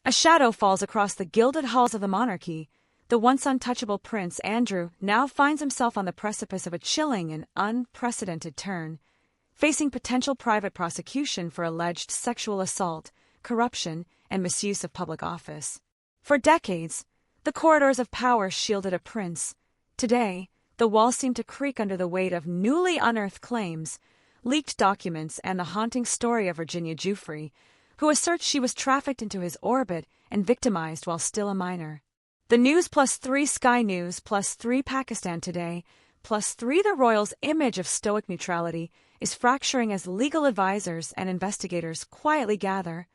A shadow falls across the gilded halls of the monarchy. The once untouchable Prince Andrew now finds himself on the precipice of a chilling and unprecedented turn, facing potential private prosecution for alleged sexual assault, corruption, and misuse of public office. For decades, the corridors of power shielded a prince. Today, the walls seem to creak under the weight of newly unearthed claims, leaked documents, and the haunting story of Virginia Giuffre, who asserts she was trafficked into his orbit and victimized while still a minor. The News +3 Sky News +3 Pakistan Today +3 The royals' image of stoic neutrality is fracturing as legal advisors and investigators quietly gather,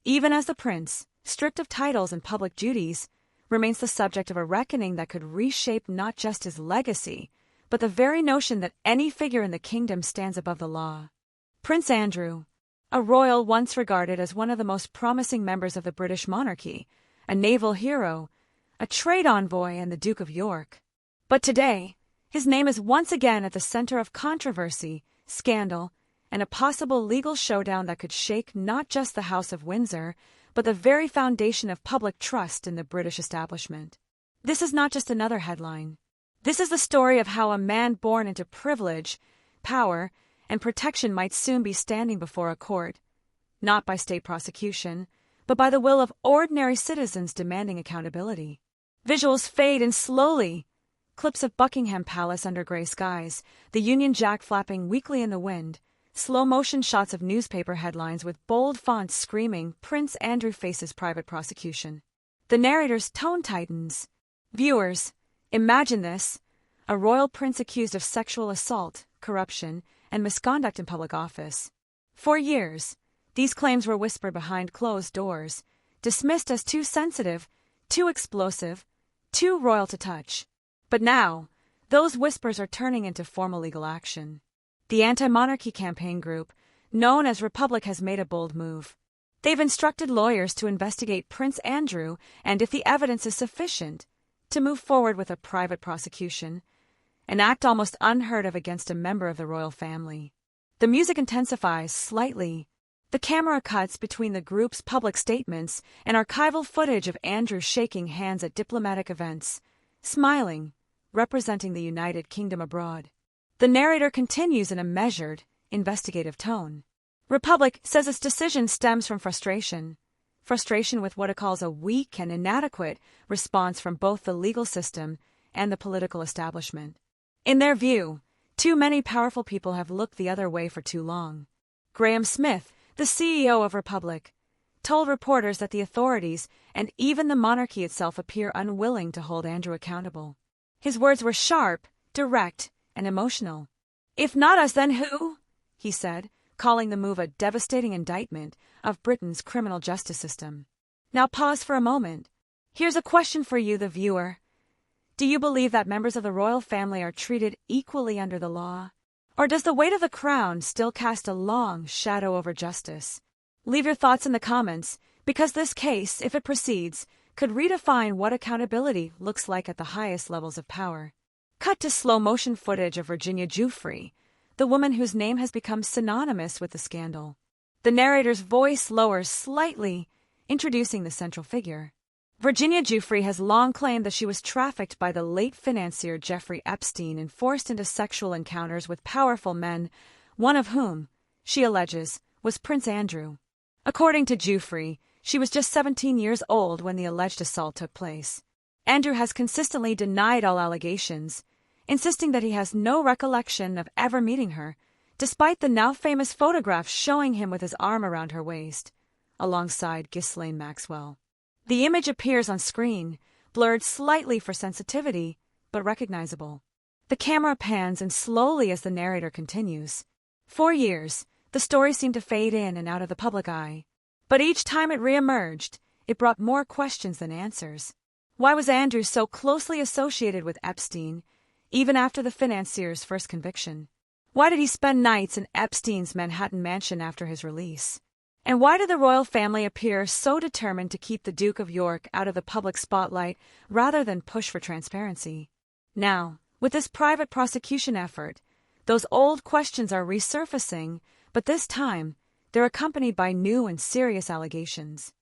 even as the prince, stripped of titles and public duties, remains the subject of a reckoning that could reshape not just his legacy, but the very notion that any figure in the kingdom stands above the law. Prince Andrew, a royal once regarded as one of the most promising members of the British monarchy, a naval hero, a trade envoy, and the Duke of York. But today, his name is once again at the center of controversy, scandal, and a possible legal showdown that could shake not just the House of Windsor, but the very foundation of public trust in the British establishment. This is not just another headline. This is the story of how a man born into privilege, power, and protection might soon be standing before a court, not by state prosecution, but by the will of ordinary citizens demanding accountability. Visuals fade in slowly. Clips of Buckingham Palace under grey skies, the Union Jack flapping weakly in the wind, slow-motion shots of newspaper headlines with bold fonts screaming, "Prince Andrew faces private prosecution." The narrator's tone tightens. Viewers, imagine this: a royal prince accused of sexual assault, corruption, and misconduct in public office. For years, these claims were whispered behind closed doors, dismissed as too sensitive, too explosive, too royal to touch. But now, those whispers are turning into formal legal action. The anti-monarchy campaign group, known as Republic, has made a bold move. They've instructed lawyers to investigate Prince Andrew and, if the evidence is sufficient, to move forward with a private prosecution, an act almost unheard of against a member of the royal family. The music intensifies slightly. The camera cuts between the group's public statements and archival footage of Andrew shaking hands at diplomatic events, smiling, representing the United Kingdom abroad. The narrator continues in a measured, investigative tone. Republic says its decision stems from frustration with what it calls a weak and inadequate response from both the legal system and the political establishment. In their view, too many powerful people have looked the other way for too long. Graham Smith, the CEO of Republic, told reporters that the authorities and even the monarchy itself appear unwilling to hold Andrew accountable. His words were sharp, direct, and emotional. "If not us, then who?" he said, calling the move a devastating indictment of Britain's criminal justice system. Now pause for a moment. Here's a question for you, the viewer. Do you believe that members of the royal family are treated equally under the law? Or does the weight of the crown still cast a long shadow over justice? Leave your thoughts in the comments, because this case, if it proceeds, could redefine what accountability looks like at the highest levels of power. Cut to slow-motion footage of Virginia Giuffre, the woman whose name has become synonymous with the scandal. The narrator's voice lowers slightly, introducing the central figure. Virginia Giuffre has long claimed that she was trafficked by the late financier Jeffrey Epstein and forced into sexual encounters with powerful men, one of whom, she alleges, was Prince Andrew. According to Giuffre, she was just 17 years old when the alleged assault took place. Andrew has consistently denied all allegations, insisting that he has no recollection of ever meeting her, despite the now famous photographs showing him with his arm around her waist, alongside Ghislaine Maxwell. The image appears on screen, blurred slightly for sensitivity, but recognizable. The camera pans in slowly as the narrator continues. For years, the story seemed to fade in and out of the public eye. But each time it re-emerged, it brought more questions than answers. Why was Andrew so closely associated with Epstein, even after the financier's first conviction? Why did he spend nights in Epstein's Manhattan mansion after his release? And why did the royal family appear so determined to keep the Duke of York out of the public spotlight rather than push for transparency? Now, with this private prosecution effort, those old questions are resurfacing, but this time, they're accompanied by new and serious allegations.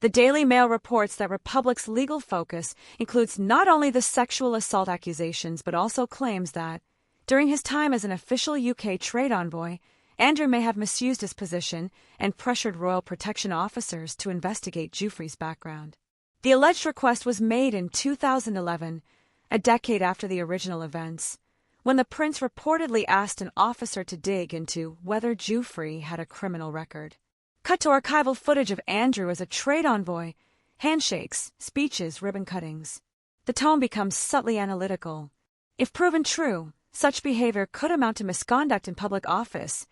The Daily Mail reports that Republic's legal focus includes not only the sexual assault accusations but also claims that, during his time as an official UK trade envoy, Andrew may have misused his position and pressured royal protection officers to investigate Giuffre's background. The alleged request was made in 2011, a decade after the original events, when the prince reportedly asked an officer to dig into whether Giuffre had a criminal record. Cut to archival footage of Andrew as a trade envoy, handshakes, speeches, ribbon cuttings. The tone becomes subtly analytical. If proven true, such behavior could amount to misconduct in public office,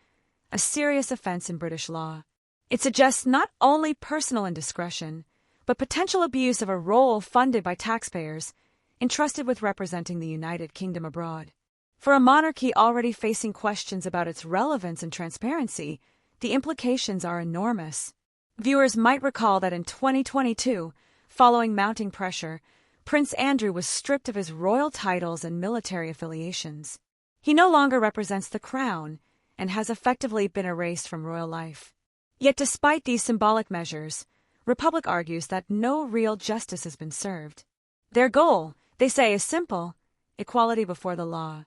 a serious offense in British law. It suggests not only personal indiscretion, but potential abuse of a role funded by taxpayers, entrusted with representing the United Kingdom abroad. For a monarchy already facing questions about its relevance and transparency, the implications are enormous. Viewers might recall that in 2022, following mounting pressure, Prince Andrew was stripped of his royal titles and military affiliations. He no longer represents the crown and has effectively been erased from royal life. Yet despite these symbolic measures, Republic argues that no real justice has been served. Their goal, they say, is simple: equality before the law.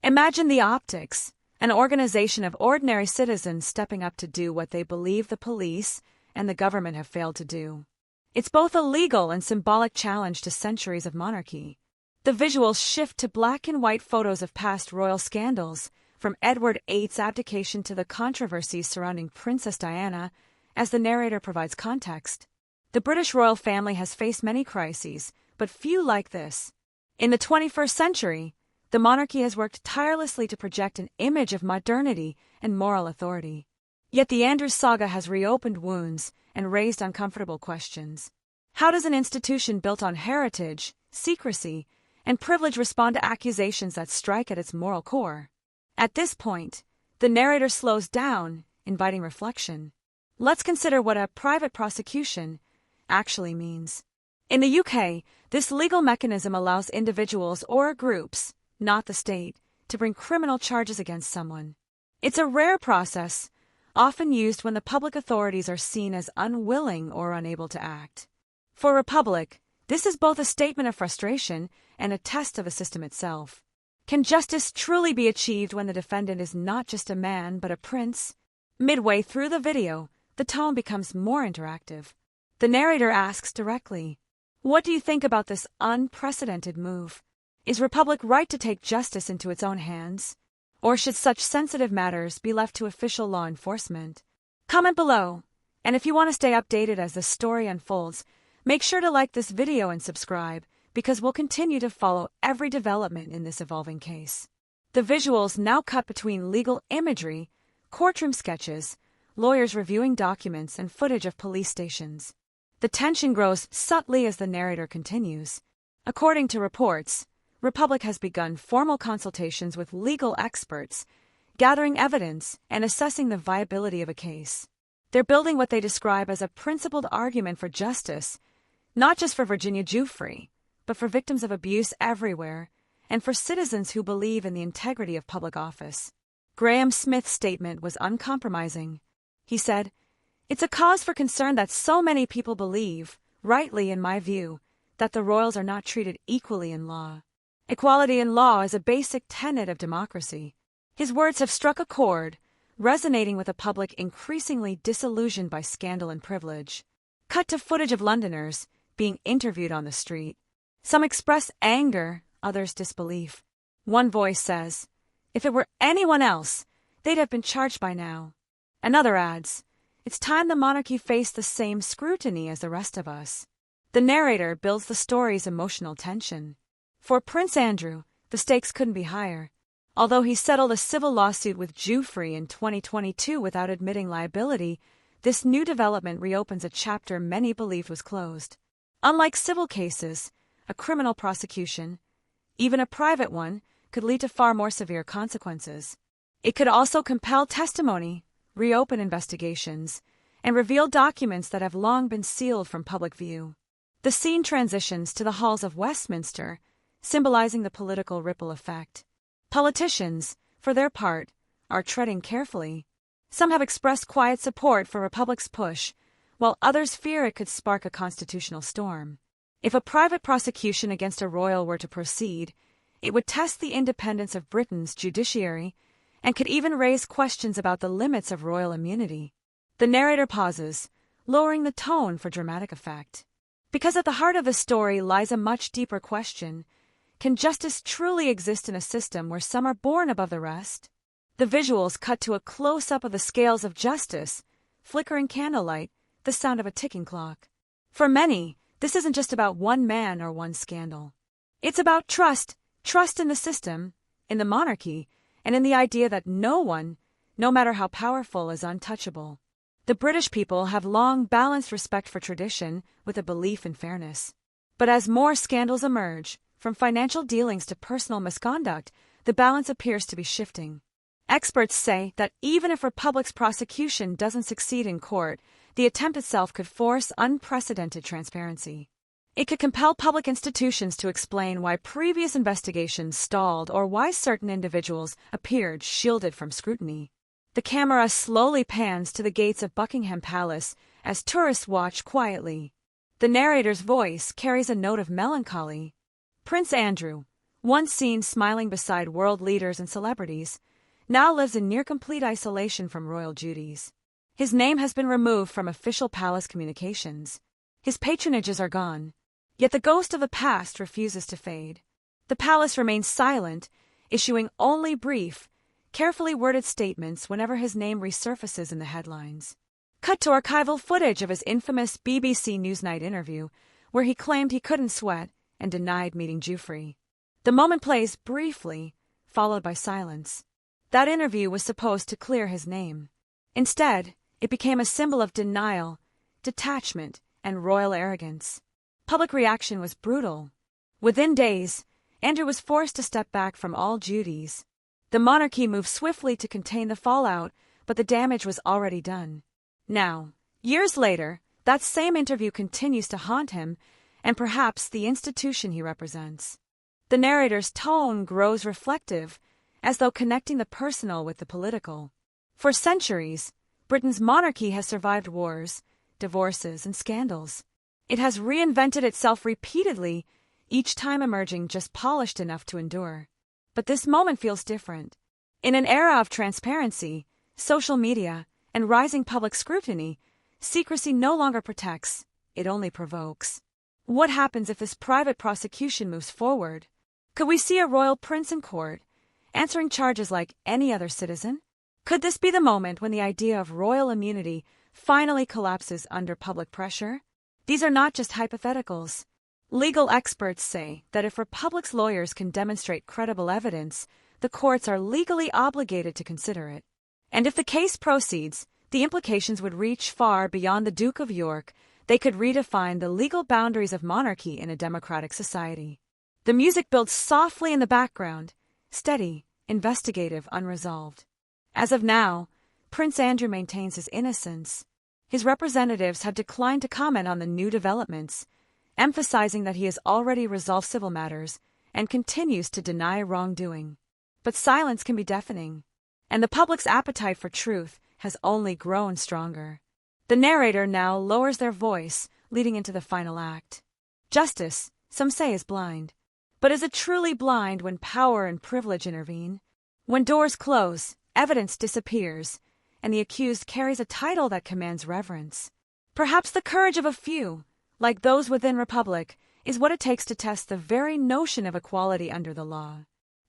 Imagine the optics: an organization of ordinary citizens stepping up to do what they believe the police and the government have failed to do. It's both a legal and symbolic challenge to centuries of monarchy. The visuals shift to black and white photos of past royal scandals, from Edward VIII's abdication to the controversies surrounding Princess Diana, as the narrator provides context. The British royal family has faced many crises, but few like this. In the 21st century, the monarchy has worked tirelessly to project an image of modernity and moral authority. Yet the Andrews saga has reopened wounds and raised uncomfortable questions. How does an institution built on heritage, secrecy, and privilege respond to accusations that strike at its moral core? At this point, the narrator slows down, inviting reflection. Let's consider what a private prosecution actually means. In the UK, this legal mechanism allows individuals or groups, not the state, to bring criminal charges against someone. It's a rare process, often used when the public authorities are seen as unwilling or unable to act. For Republic, this is both a statement of frustration and a test of the system itself. Can justice truly be achieved when the defendant is not just a man but a prince? Midway through the video, the tone becomes more interactive. The narrator asks directly, "What do you think about this unprecedented move? Is Republic right to take justice into its own hands? Or should such sensitive matters be left to official law enforcement?" Comment below, and if you want to stay updated as the story unfolds, make sure to like this video and subscribe, because we'll continue to follow every development in this evolving case. The visuals now cut between legal imagery, courtroom sketches, lawyers reviewing documents, and footage of police stations. The tension grows subtly as the narrator continues. According to reports, Republic has begun formal consultations with legal experts, gathering evidence and assessing the viability of a case. They're building what they describe as a principled argument for justice, not just for Virginia Giuffre, but for victims of abuse everywhere, and for citizens who believe in the integrity of public office. Graham Smith's statement was uncompromising. He said, "It's a cause for concern that so many people believe, rightly in my view, that the royals are not treated equally in law. Equality in law is a basic tenet of democracy." His words have struck a chord, resonating with a public increasingly disillusioned by scandal and privilege. Cut to footage of Londoners being interviewed on the street. Some express anger, others disbelief. One voice says, "If it were anyone else, they'd have been charged by now." Another adds, "It's time the monarchy faced the same scrutiny as the rest of us." The narrator builds the story's emotional tension. For Prince Andrew, the stakes couldn't be higher. Although he settled a civil lawsuit with Giuffre in 2022 without admitting liability, this new development reopens a chapter many believed was closed. Unlike civil cases, a criminal prosecution, even a private one, could lead to far more severe consequences. It could also compel testimony, reopen investigations, and reveal documents that have long been sealed from public view. The scene transitions to the halls of Westminster, symbolizing the political ripple effect. Politicians, for their part, are treading carefully. Some have expressed quiet support for Republic's push, while others fear it could spark a constitutional storm. If a private prosecution against a royal were to proceed, it would test the independence of Britain's judiciary and could even raise questions about the limits of royal immunity. The narrator pauses, lowering the tone for dramatic effect. Because at the heart of the story lies a much deeper question: can justice truly exist in a system where some are born above the rest? The visuals cut to a close-up of the scales of justice, flickering candlelight, the sound of a ticking clock. For many, this isn't just about one man or one scandal. It's about trust in the system, in the monarchy, and in the idea that no one, no matter how powerful, is untouchable. The British people have long balanced respect for tradition with a belief in fairness. But as more scandals emerge, from financial dealings to personal misconduct, the balance appears to be shifting. Experts say that even if Republic's prosecution doesn't succeed in court, the attempt itself could force unprecedented transparency. It could compel public institutions to explain why previous investigations stalled or why certain individuals appeared shielded from scrutiny. The camera slowly pans to the gates of Buckingham Palace as tourists watch quietly. The narrator's voice carries a note of melancholy. Prince Andrew, once seen smiling beside world leaders and celebrities, now lives in near-complete isolation from royal duties. His name has been removed from official palace communications. His patronages are gone, yet the ghost of the past refuses to fade. The palace remains silent, issuing only brief, carefully worded statements whenever his name resurfaces in the headlines. Cut to archival footage of his infamous BBC Newsnight interview, where he claimed he couldn't sweat and denied meeting Joffrey. The moment plays briefly, followed by silence. That interview was supposed to clear his name. Instead, it became a symbol of denial, detachment, and royal arrogance. Public reaction was brutal. Within days, Andrew was forced to step back from all duties. The monarchy moved swiftly to contain the fallout, but the damage was already done. Now, years later, that same interview continues to haunt him, and perhaps the institution he represents. The narrator's tone grows reflective, as though connecting the personal with the political. For centuries, Britain's monarchy has survived wars, divorces, and scandals. It has reinvented itself repeatedly, each time emerging just polished enough to endure. But this moment feels different. In an era of transparency, social media, and rising public scrutiny, secrecy no longer protects, it only provokes. What happens if this private prosecution moves forward? Could we see a royal prince in court, answering charges like any other citizen? Could this be the moment when the idea of royal immunity finally collapses under public pressure? These are not just hypotheticals. Legal experts say that if Republic's lawyers can demonstrate credible evidence, the courts are legally obligated to consider it. And if the case proceeds, the implications would reach far beyond the Duke of York. They could redefine the legal boundaries of monarchy in a democratic society. The music builds softly in the background, steady, investigative, unresolved. As of now, Prince Andrew maintains his innocence. His representatives have declined to comment on the new developments, emphasizing that he has already resolved civil matters and continues to deny wrongdoing. But silence can be deafening, and the public's appetite for truth has only grown stronger. The narrator now lowers their voice, leading into the final act. Justice, some say, is blind. But is it truly blind when power and privilege intervene? When doors close, evidence disappears, and the accused carries a title that commands reverence. Perhaps the courage of a few, like those within Republic, is what it takes to test the very notion of equality under the law.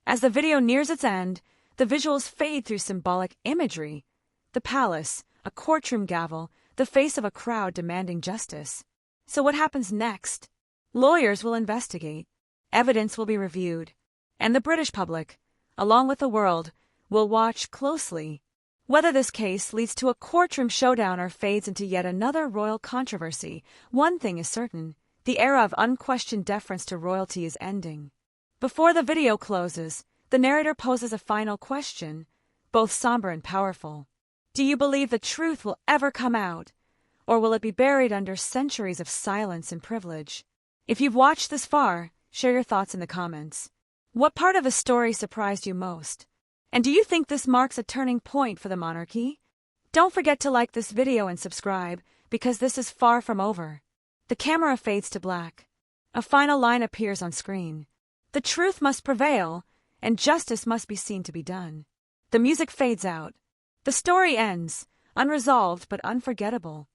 As the video nears its end, the visuals fade through symbolic imagery. The palace, a courtroom gavel, the face of a crowd demanding justice. So what happens next? Lawyers will investigate. Evidence will be reviewed. And the British public, along with the world, will watch closely. Whether this case leads to a courtroom showdown or fades into yet another royal controversy, one thing is certain: the era of unquestioned deference to royalty is ending. Before the video closes, the narrator poses a final question, both somber and powerful. Do you believe the truth will ever come out, or will it be buried under centuries of silence and privilege? If you've watched this far, share your thoughts in the comments. What part of the story surprised you most? And do you think this marks a turning point for the monarchy? Don't forget to like this video and subscribe, because this is far from over. The camera fades to black. A final line appears on screen. The truth must prevail, and justice must be seen to be done. The music fades out. The story ends, unresolved but unforgettable.